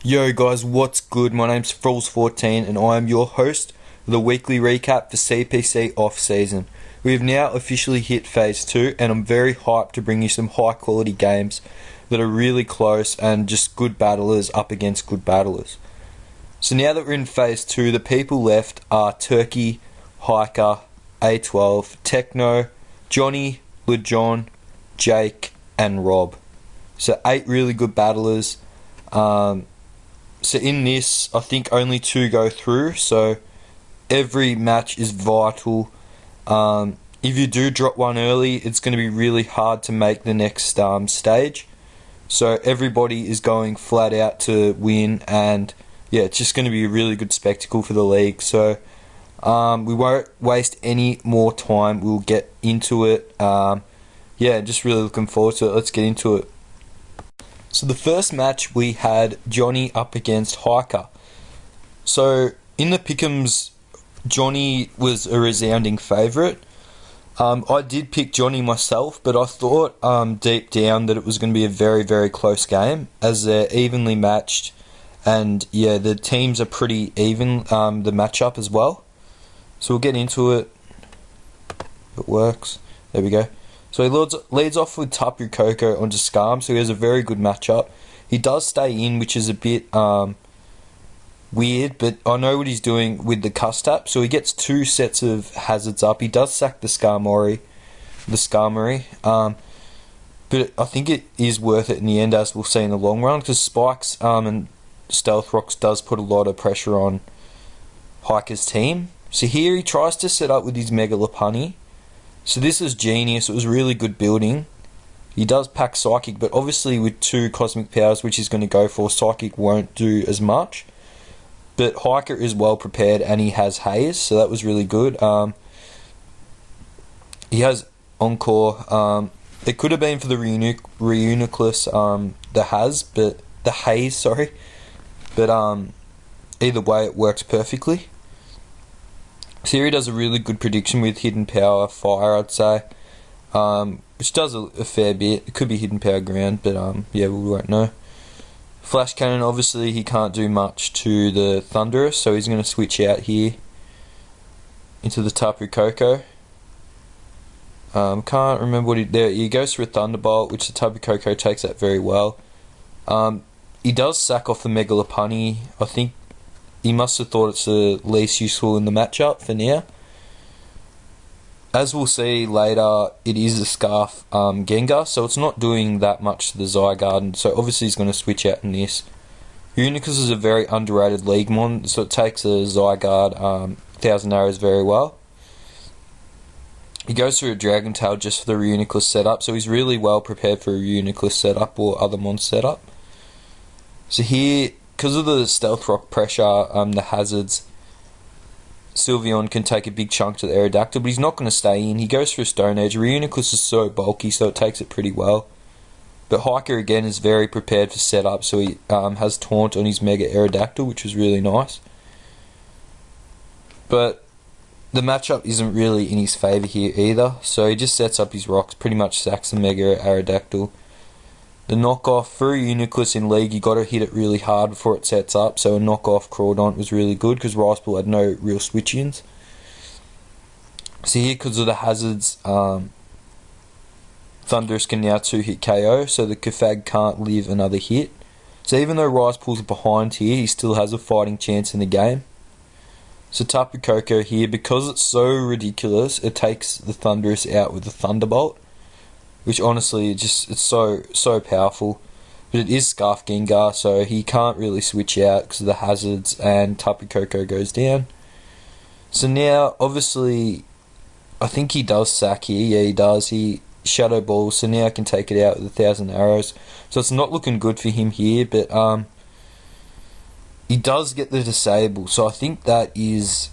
Yo guys, what's good? My name's Froakies14 and I am your host of the weekly recap for CPC off-season. We have now officially hit Phase 2 and I'm very hyped to bring you some high quality games that are really close and just good battlers up against good battlers. So now that we're in Phase 2, the people left are Turkey, Hiker, A12, Techno, Johnny, Lejon, Jake and Rob. So 8 really good battlers. So in this, I think only 2 go through, so every match is vital. If you do drop one early, it's going to be really hard to make the next stage. So everybody is going flat out to win, and yeah, it's just going to be a really good spectacle for the league. So we won't waste any more time. We'll get into it. Yeah, just really looking forward to it. Let's get into it. So the first match we had Johnny up against Hiker. So in the pick'ems, Johnny was a resounding favourite. I did pick Johnny myself, but I thought deep down that it was going to be a very, very close game, as they're evenly matched, and yeah, the teams are pretty even, the matchup as well. So we'll get into it. If it works. There we go. So he leads off with Tapu Koko onto Skarm, so he has a very good matchup. He does stay in, which is a bit weird, but I know what he's doing with the Custap, so he gets 2 sets of hazards up. He does sack the Skarmory, but I think it is worth it in the end, as we'll see in the long run, because Spikes and Stealth Rocks does put a lot of pressure on Hiker's team. So here he tries to set up with his Mega Lopunny. So this is genius. It was really good building. He does pack Psychic, but obviously with 2 Cosmic Powers, which he's going to go for, Psychic won't do as much. But Hiker is well prepared and he has Haze, so that was really good. He has Encore. It could have been for the Reuniclus, the Haze, sorry. But either way, it works perfectly. So here he does a really good prediction with Hidden Power Fire, I'd say, which does a fair bit. It could be Hidden Power Ground, but yeah, we won't know. Flash Cannon, obviously he can't do much to the Thunderous, so he's going to switch out here into the Tapu Koko. Can't remember what he goes for a Thunderbolt, which the Tapu Koko takes that very well. He does sack off the Mega Lopunny. I think he must have thought it's the least useful in the matchup for now. As we'll see later, it is a Scarf Gengar, so it's not doing that much to the Zygarde, so obviously he's going to switch out in this. Unicus is a very underrated Leaguemon, so it takes a Zygarde 1000 Arrows very well. He goes through a Dragon Tail just for the Reuniclus setup, so he's really well prepared for a Reuniclus setup or other Mon setup. So here, because of the Stealth Rock pressure, the hazards, Sylveon can take a big chunk to the Aerodactyl, but he's not going to stay in. He goes for a Stone Edge. Reuniclus is so bulky, so it takes it pretty well. But Hiker again is very prepared for setup, so he has Taunt on his Mega Aerodactyl, which was really nice. But the matchup isn't really in his favour here either, so he just sets up his rocks, pretty much sacks the Mega Aerodactyl. The knockoff for a Uniclus in League, you got to hit it really hard before it sets up, so a knockoff Crawdont was really good because Ricepool had no real switch-ins. So here, because of the hazards, Thunderous can now 2-hit KO, so the Kafag can't live another hit. So even though Ricepool's behind here, he still has a fighting chance in the game. So Tapu Koko here, because it's so ridiculous, it takes the Thunderous out with the Thunderbolt, which honestly, it's so powerful. But it is Scarf Gengar, so he can't really switch out because of the hazards, and Tapu Koko goes down. So now, obviously, I think he does sack here. Yeah, he does. He Shadow Balls, so now I can take it out with 1000 Arrows. So it's not looking good for him here, but he does get the Disable, so I think that is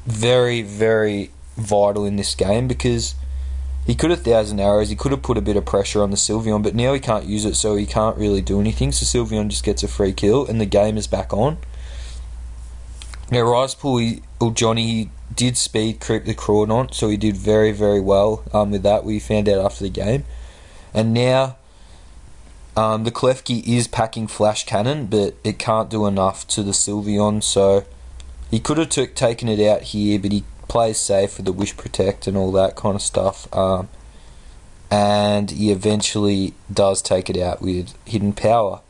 very, very vital in this game, because he could have 1000 Arrows, he could have put a bit of pressure on the Sylveon, but now he can't use it, so he can't really do anything, so Sylveon just gets a free kill, and the game is back on. Now Ricepool, Johnny, he did speed creep the Crawdont, so he did very, very well with that, we found out after the game. And now The Klefki is packing Flash Cannon, but it can't do enough to the Sylveon, so he could have taken it out here, but he plays safe with the Wish Protect and all that kind of stuff. And he eventually does take it out with Hidden Power.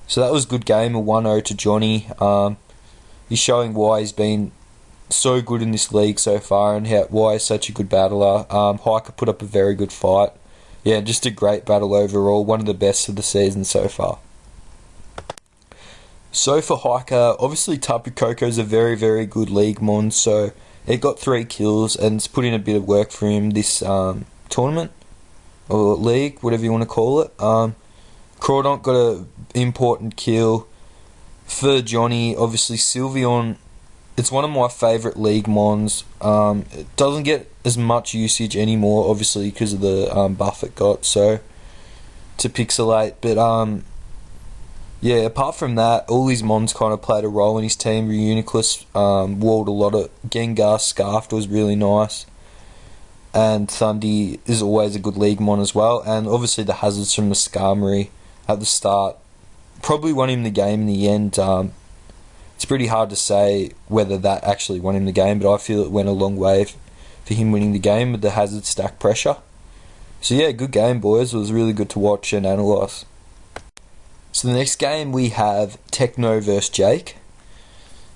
So that was a good game, a 1-0 to Johnny. He's showing why he's been so good in this league so far and why he's such a good battler. Hiker put up a very good fight. Yeah, just a great battle overall, one of the best of the season so far. So for Hiker, obviously Tapu Koko is a very, very good league mon, so it got 3 kills and it's put in a bit of work for him this tournament, or league, whatever you want to call it. Crawdonk got an important kill. For Johnny, obviously Sylveon, it's one of my favourite league mons. It doesn't get as much usage anymore, obviously, because of the buff it got, so to pixelate. But yeah, apart from that, all his mons kind of played a role in his team. Reuniclus walled a lot of Gengar. Scarfed was really nice. And Thundy is always a good league mon as well. And obviously the hazards from the Skarmory at the start probably won him the game in the end. It's pretty hard to say whether that actually won him the game, but I feel it went a long way for him winning the game with the hazard stack pressure. So yeah, good game, boys. It was really good to watch and analyse. So the next game we have Techno versus Jake.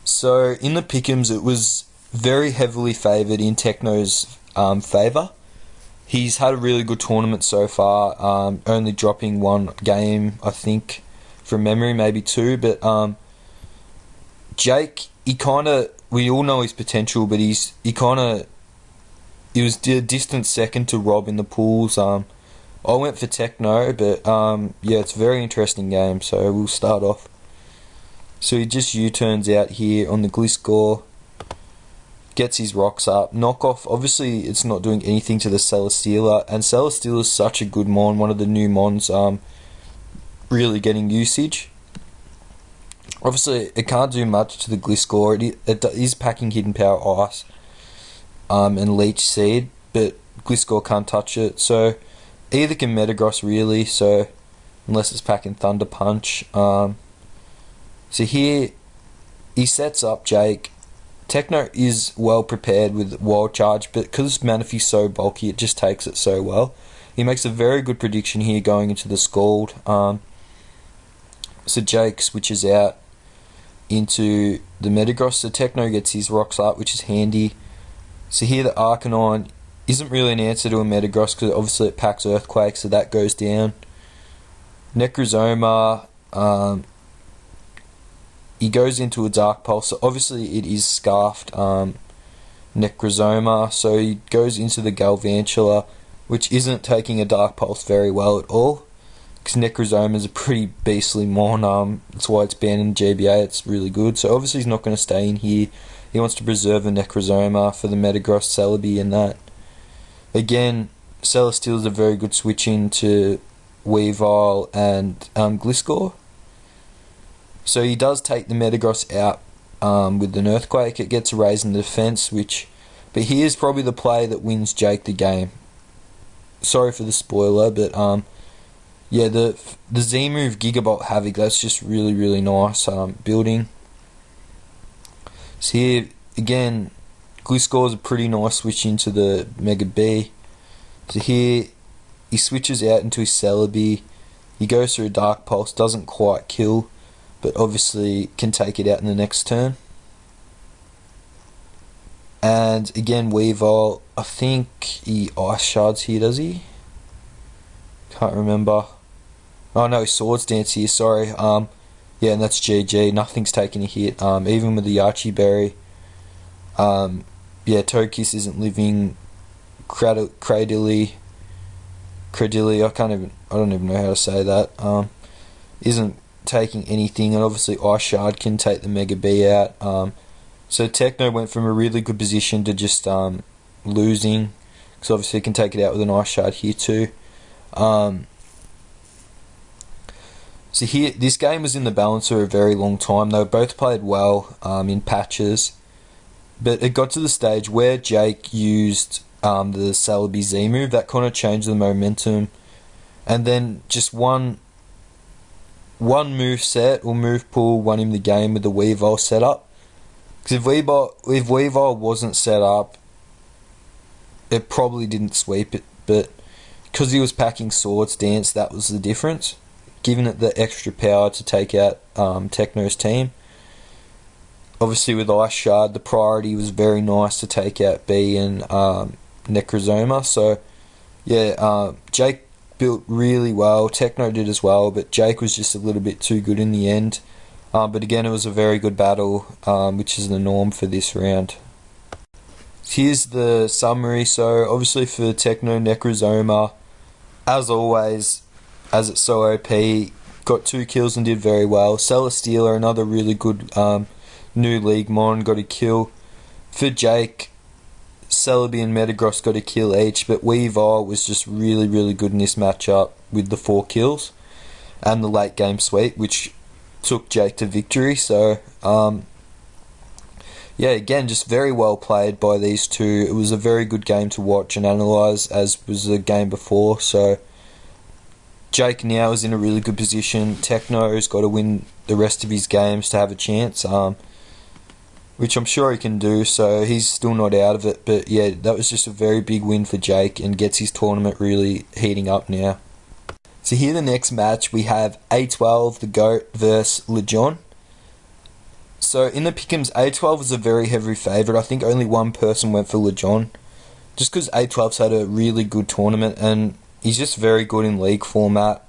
So in the pick'ems, it was very heavily favoured in Techno's favour. He's had a really good tournament so far, only dropping 1 game, I think, from memory, maybe 2, but Jake, we all know his potential, but he was a distant second to Rob in the pools. I went for Techno, but yeah, it's a very interesting game, so we'll start off. So he just U-turns out here on the Gliscor, gets his rocks up. Knockoff, obviously it's not doing anything to the Celesteela, and Celesteela is such a good mon, one of the new mons, really getting usage. Obviously, it can't do much to the Gliscor. It is packing Hidden Power Ice and Leech Seed, but Gliscor can't touch it. So, either can Metagross really, so unless it's packing Thunder Punch. So here, he sets up Jake. Techno is well prepared with Wild Charge, but because Manaphy's so bulky, it just takes it so well. He makes a very good prediction here going into the Scald. So Jake switches out into the Metagross, so Techno gets his rocks up, which is handy. So here the Arcanine isn't really an answer to a Metagross because obviously it packs Earthquake, so that goes down. Necrozoma, he goes into a Dark Pulse, so obviously it is Scarfed Necrozoma, so he goes into the Galvantula, which isn't taking a Dark Pulse very well at all. Because Necrozoma is a pretty beastly mon, that's why it's banned in GBA, it's really good. So obviously he's not going to stay in here. He wants to preserve the Necrozoma for the Metagross, Celebi and that. Again, Celesteela is a very good switch into Weavile and Gliscor. So he does take the Metagross out with an Earthquake. It gets a raise in the defense, but here's probably the play that wins Jake the game. Sorry for the spoiler, but yeah, the Z move Gigabolt Havoc, that's just really, really nice building. So here, again, Gliscor is a pretty nice switch into the Mega B. So here, he switches out into his Celebi. He goes through a Dark Pulse, doesn't quite kill, but obviously can take it out in the next turn. And again, Weavile, I think he Ice Shards here, does he? Can't remember. Oh no, Swords Dance here, sorry. Yeah, and that's GG. Nothing's taking a hit, even with the Archie-Berry. Yeah, Togekiss isn't living. Cradily, I don't even know how to say that. Isn't taking anything, and obviously Ice Shard can take the Mega B out. So Techno went from a really good position to just losing, because obviously he can take it out with an Ice Shard here too. So here, this game was in the balance for a very long time. They both played well in patches, but it got to the stage where Jake used the Celebi Z move. That kind of changed the momentum, and then just one one move set or move pool won him the game with the Weavile setup. Because if Weavile wasn't set up, it probably didn't sweep it, but because he was packing Swords Dance, that was the difference, giving it the extra power to take out Techno's team. Obviously with Ice Shard, the priority was very nice to take out B and Necrozoma. So yeah, Jake built really well, Techno did as well, but Jake was just a little bit too good in the end. But again, it was a very good battle, which is the norm for this round. Here's the summary. So obviously for Techno, Necrozoma, as always, as it's so OP, got 2 kills and did very well. Celesteela, another really good new league mon, got a kill. For Jake, Celebi and Metagross got a kill each, but Weavile was just really, really good in this matchup with the 4 kills and the late game sweep, which took Jake to victory. So yeah, again, just very well played by these two. It was a very good game to watch and analyse, as was the game before. So Jake now is in a really good position. Techno's got to win the rest of his games to have a chance, which I'm sure he can do, so he's still not out of it. But yeah, that was just a very big win for Jake and gets his tournament really heating up now. So here the next match, we have A12, the GOAT, versus Lejon. So in the pick'ems, A12 was a very heavy favourite. I think only one person went for Lejon, just because A12's had a really good tournament and he's just very good in league format.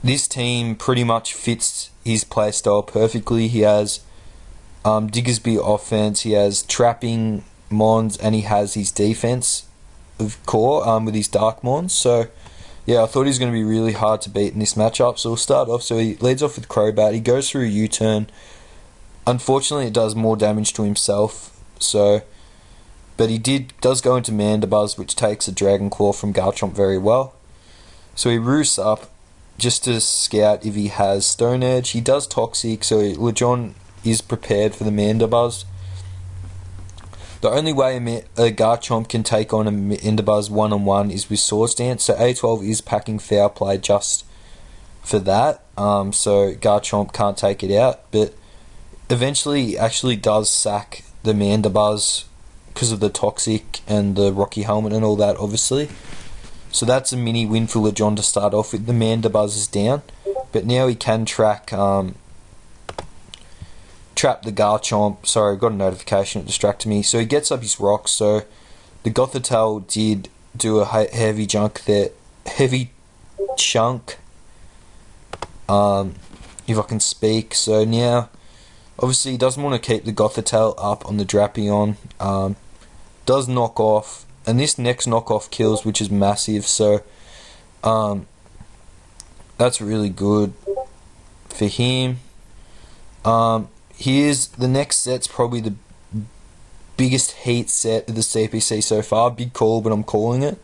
This team pretty much fits his playstyle perfectly. He has Diggersby offense, he has trapping mons, and he has his defense of core with his dark mons. So yeah, I thought he was going to be really hard to beat in this matchup. So we'll start off. So he leads off with Crobat. He goes through a U-turn. Unfortunately, it does more damage to himself. So, but he does go into Mandibuzz, which takes a Dragon Claw from Garchomp very well. So he roosts up just to scout if he has Stone Edge. He does Toxic, so Lejon is prepared for the Mandibuzz. The only way a Garchomp can take on a Mandibuzz one-on-one is with Swords Dance, so A12 is packing Foul Play just for that, so Garchomp can't take it out, but eventually he actually does sack the Mandibuzz because of the Toxic and the Rocky Helmet and all that, obviously. So that's a mini win for Lejon to start off with. The Mandibuzz is down, but now he can trap the Garchomp. Sorry, I got a notification, it distracted me. So he gets up his rocks. So the Gothitelle did do a heavy chunk there. Heavy chunk. If I can speak. So now, obviously he doesn't want to keep the Gothitelle up on the Drapion. Does knock off. And this next knockoff kills, which is massive. So that's really good for him. Here's the next set's probably the biggest heat set of the CPC so far. Big call, but I'm calling it.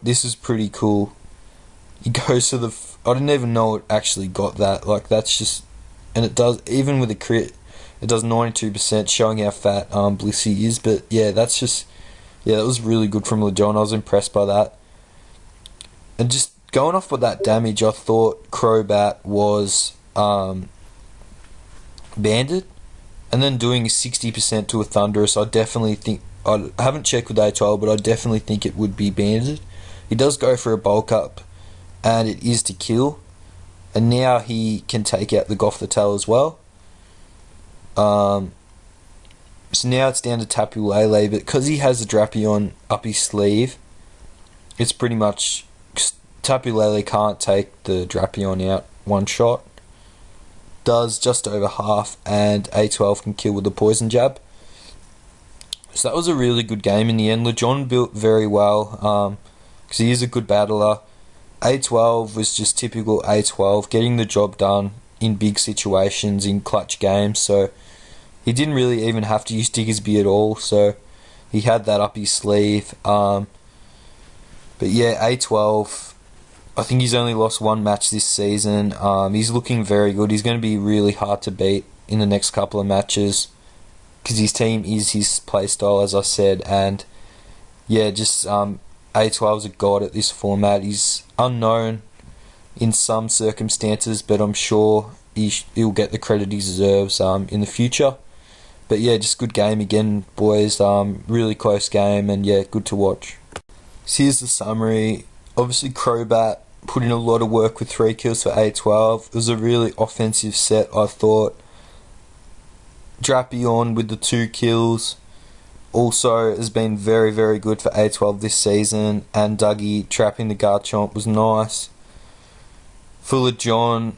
This is pretty cool. He goes to the. I didn't even know it actually got that. Like that's just, and it does even with a crit. It does 92%, showing how fat Blissey is. But yeah, that's just, yeah, that was really good from Lejon. I was impressed by that. And just going off with that damage, I thought Crobat was banded, and then doing 60% to a Thundurus, I definitely think, I haven't checked with A12, but I definitely think it would be banded. He does go for a bulk up, and it is to kill, and now he can take out the Gothitelle as well. So now it's down to Tapu Lele, but because he has a Drapion up his sleeve, it's pretty much, Tapu Lele can't take the Drapion out one shot. Does just over half, and A12 can kill with a Poison Jab. So that was a really good game in the end. Lejon built very well, because he is a good battler. A12 was just typical A12, getting the job done in big situations, in clutch games, so he didn't really even have to use Diggersby at all, so he had that up his sleeve. But yeah, A12, I think he's only lost one match this season. He's looking very good. He's going to be really hard to beat in the next couple of matches because his team is his playstyle, as I said. And yeah, just A12's a god at this format. He's unknown in some circumstances, but I'm sure he'll get the credit he deserves in the future. But yeah, just good game again, boys. Really close game, and yeah, good to watch. So here's the summary. Obviously, Crobat put in a lot of work with 3 kills for A12. It was a really offensive set, I thought. Drapion with the 2 kills also has been very, very good for A12 this season, and Dougie trapping the Garchomp was nice. For Lejon,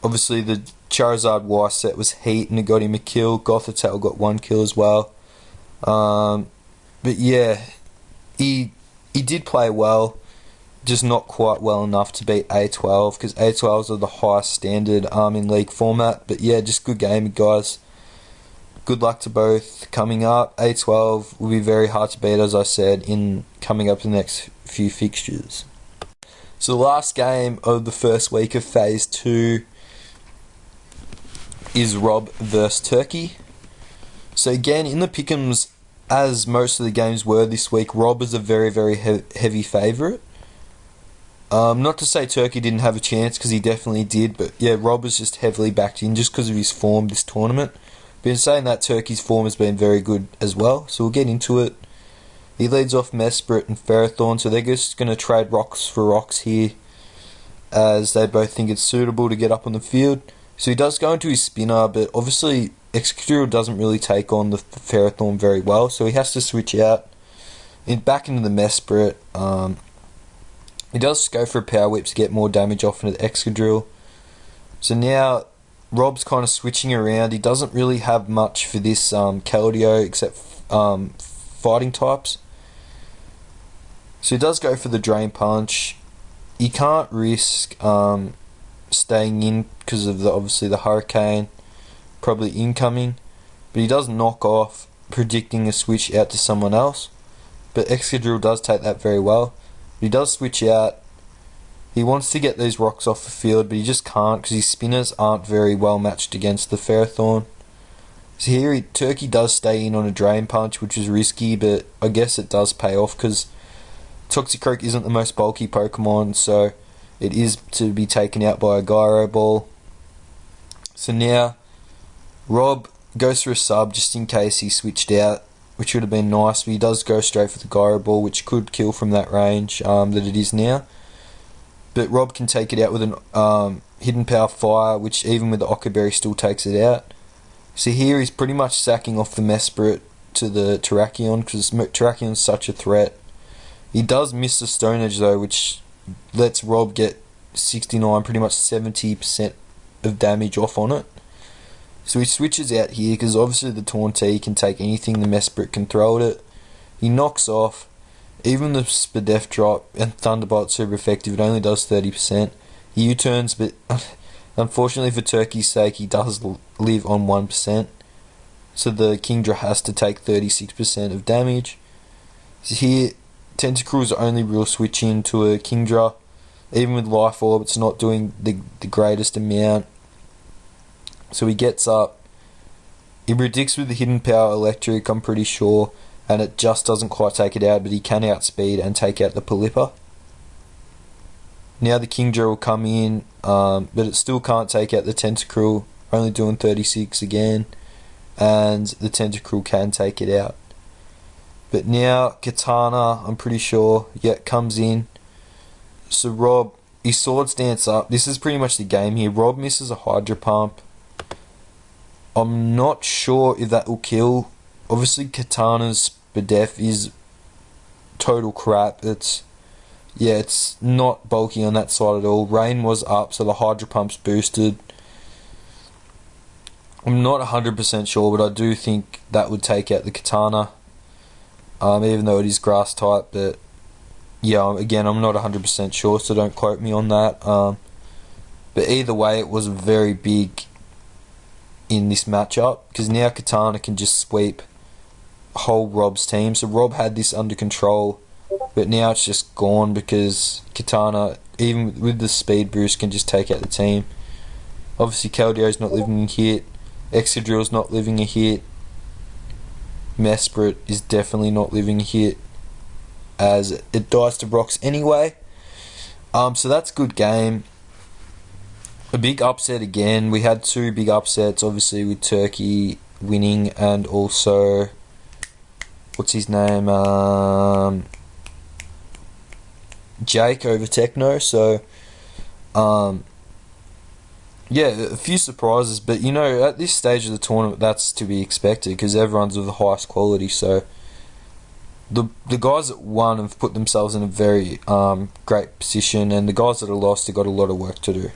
obviously the Charizard Y set was heat and it got him a kill. Gothitelle got 1 kill as well. But yeah, he did play well, just not quite well enough to beat A12, because A12s are the highest standard in league format. But yeah, just good game, guys. Good luck to both coming up. A12 will be very hard to beat, as I said, in coming up the next few fixtures. So the last game of the first week of Phase 2 is Rob vs Turkey. So again, in the pick'ems, as most of the games were this week, Rob is a very, very heavy favourite. Not to say Turkey didn't have a chance, because he definitely did, but yeah, Rob is just heavily backed in just because of his form this tournament. But in saying that, Turkey's form has been very good as well, so we'll get into it. He leads off Mesprit and Ferrothorn, so they're just going to trade rocks for rocks here, as they both think it's suitable to get up on the field. So he does go into his spinner, but obviously Excadrill doesn't really take on the Ferrothorn very well, so he has to switch out back into the Mesprit. He does go for a Power Whip to get more damage off into the Excadrill. So now Rob's kind of switching around. He doesn't really have much for this Keldeo except fighting types. So he does go for the Drain Punch. He can't risk staying in because of obviously the Hurricane probably incoming, but he does knock off, predicting a switch out to someone else. But Excadrill does take that very well. But he does switch out. He wants to get these rocks off the field, but he just can't because his spinners aren't very well matched against the Ferrothorn. So here Turkey does stay in on a Drain Punch, which is risky, but I guess it does pay off because Toxicroak isn't the most bulky Pokemon, so it is to be taken out by a Gyro Ball. So now Rob goes for a sub just in case he switched out, which would have been nice, but he does go straight for the Gyro Ball, which could kill from that range that it is now. But Rob can take it out with an Hidden Power Fire, which even with the Ockerberry still takes it out. So here he's pretty much sacking off the Mesprit to the Terrakion, because Terrakion's such a threat. He does miss the Stone Edge though, which lets Rob get 69, pretty much 70% of damage off on it. So he switches out here, because obviously the Tauntaun can take anything the Mesprit can throw at it. He knocks off. Even the Spadef drop and Thunderbolt's super effective, it only does 30%. He U-turns, but unfortunately for Turkey's sake, he does live on 1%. So the Kingdra has to take 36% of damage. So here, Tentacruel's only real switch into a Kingdra. Even with Life Orb, it's not doing the greatest amount. So he gets up. He predicts with the Hidden Power Electric, I'm pretty sure, and it just doesn't quite take it out, but he can outspeed and take out the Pelipper. Now the Kingdra will come in, but it still can't take out the Tentacruel, only doing 36 again, and the Tentacruel can take it out. But now Katana, I'm pretty sure, comes in. So Rob, he Swords Dance up. This is pretty much the game here. Rob misses a Hydro Pump. I'm not sure if that will kill. Obviously Katana's Spadef is total crap. It's not bulky on that side at all. Rain was up, so the Hydro Pump's boosted. I'm not 100% sure, but I do think that would take out the Katana. Even though it is grass type, but yeah, again, I'm not 100% sure, so don't quote me on that. But either way, it was very big in this matchup, because now Katana can just sweep whole Rob's team. So Rob had this under control, but now it's just gone because Katana, even with the speed boost, can just take out the team. Obviously Keldeo's not living a hit, Excadrill's not living a hit, Mesprit is definitely not living a hit. as it dies to rocks anyway. So that's a good game. A big upset again. We had two big upsets, obviously, with Turkey winning and also, what's his name? Jake over Techno. So, yeah, a few surprises, but you know, at this stage of the tournament, that's to be expected because everyone's of the highest quality. So, the guys that won have put themselves in a very great position, and the guys that are lost have got a lot of work to do.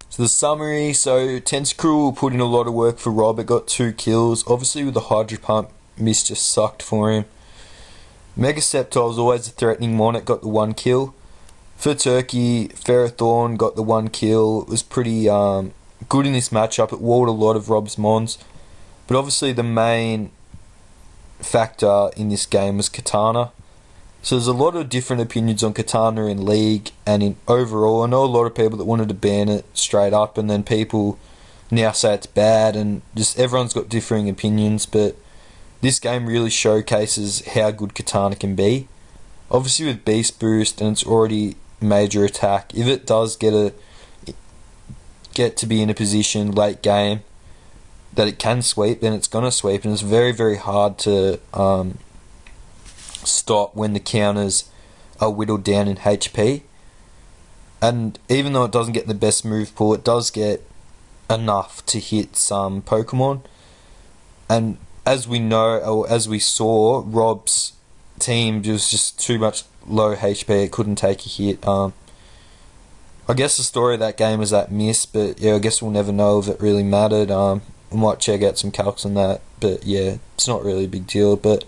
So the summary, so Tentacruel put in a lot of work for Rob. It got 2 kills. Obviously with the Hydro Pump, Miss just sucked for him. Mega Sceptile was always a threatening one. It got the 1 kill. For Turkey, Ferrothorn got the 1 kill. It was pretty good in this matchup. It walled a lot of Rob's mons. But obviously the main factor in this game was Katana. So there's a lot of different opinions on Katana in League and in overall. I know a lot of people that wanted to ban it straight up, and then people now say it's bad, and just everyone's got differing opinions, but this game really showcases how good Katana can be. Obviously with Beast Boost and it's already major attack, if it does get to be in a position late game that it can sweep, then it's going to sweep, and it's very, very hard to stop when the counters are whittled down in HP. And even though it doesn't get the best move pool, it does get enough to hit some Pokemon. And as we know, or as we saw, Rob's team was just too much low HP, it couldn't take a hit. I guess the story of that game was that miss, but yeah, I guess we'll never know if it really mattered. I might check out some calcs on that, but yeah, it's not really a big deal. But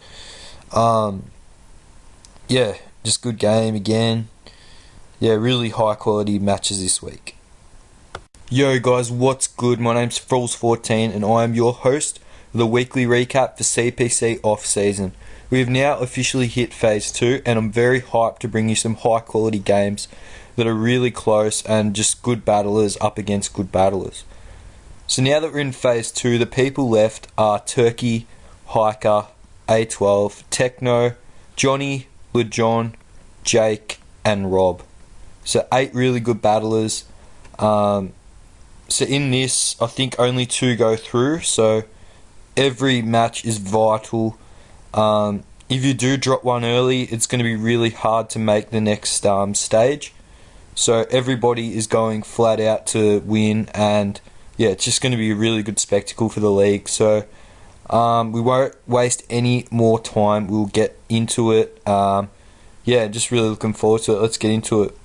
yeah, just good game again. Yeah, really high quality matches this week. Yo guys, what's good? My name's Froakies14 and I am your host of the weekly recap for CPC off-season. We have now officially hit Phase 2 and I'm very hyped to bring you some high quality games that are really close and just good battlers up against good battlers. So now that we're in Phase 2, the people left are Turkey, Hiker, A12, Techno, Johnny, Lejon, Jake, and Rob. So 8 really good battlers. So in this, I think only 2 go through. So every match is vital. If you do drop one early, it's going to be really hard to make the next stage. So everybody is going flat out to win, and yeah, it's just going to be a really good spectacle for the league. So we won't waste any more time. We'll get into it. Yeah, just really looking forward to it. Let's get into it.